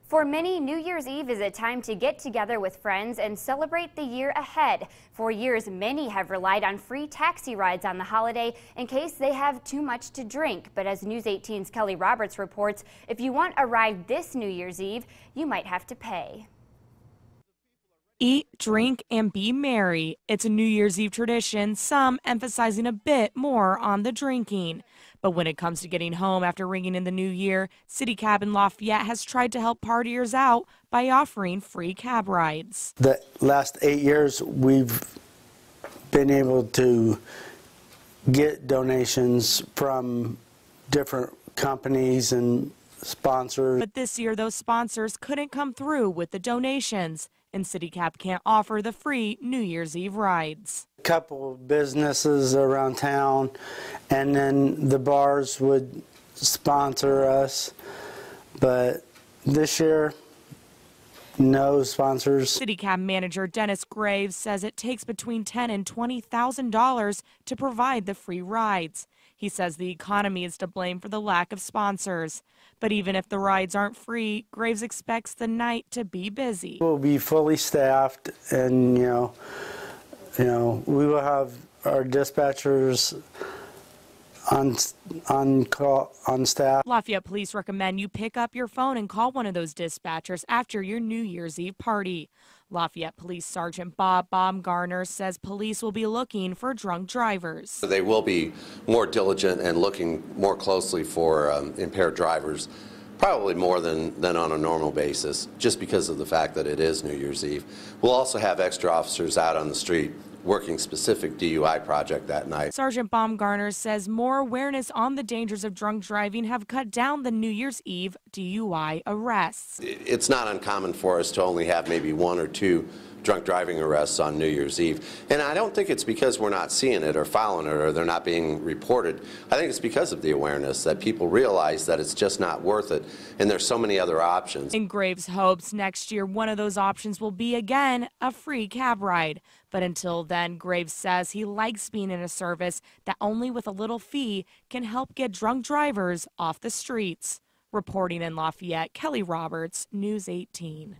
For many, New Year's Eve is a time to get together with friends and celebrate the year ahead. For years, many have relied on free taxi rides on the holiday in case they have too much to drink. But as News 18's Kelly Roberts reports, if you want a ride this New Year's Eve, you might have to pay. Eat, drink, and be merry. It's a New Year's Eve tradition, some emphasizing a bit more on the drinking. But when it comes to getting home after ringing in the new year, City Cab in Lafayette has tried to help partiers out by offering free cab rides. The last 8 years, we've been able to get donations from different companies and sponsors. But this year, those sponsors couldn't come through with the donations, and City Cab can't offer the free New Year's Eve rides. A couple of businesses around town, and then the bars would sponsor us, but this year, no sponsors. City Cab manager Dennis Graves says it takes between $10,000 and $20,000 to provide the free rides. He says the economy is to blame for the lack of sponsors. But even if the rides aren't free, Graves expects the night to be busy. We'll be fully staffed, and you know, we will have our dispatchers on staff. Lafayette police recommend you pick up your phone and call one of those dispatchers after your New Year's Eve party. Lafayette Police Sergeant Bob Baumgartner says police will be looking for drunk drivers. They will be more diligent and looking more closely for impaired drivers, probably more than on a normal basis, just because of the fact that it is New Year's Eve. We'll also have extra officers out on the street working specific DUI project that night. Sergeant Baumgartner says more awareness on the dangers of drunk driving have cut down the New Year's Eve DUI arrests. It's not uncommon for us to only have maybe 1 or 2 drunk driving arrests on New Year's Eve. And I don't think it's because we're not seeing it or following it or they're not being reported. I think it's because of the awareness that people realize that it's just not worth it and there's so many other options. In Graves hopes next year one of those options will be again a free cab ride. But until then, Graves says he likes being in a service that only with a little fee can help get drunk drivers off the streets. Reporting in Lafayette, Kelly Roberts, News 18.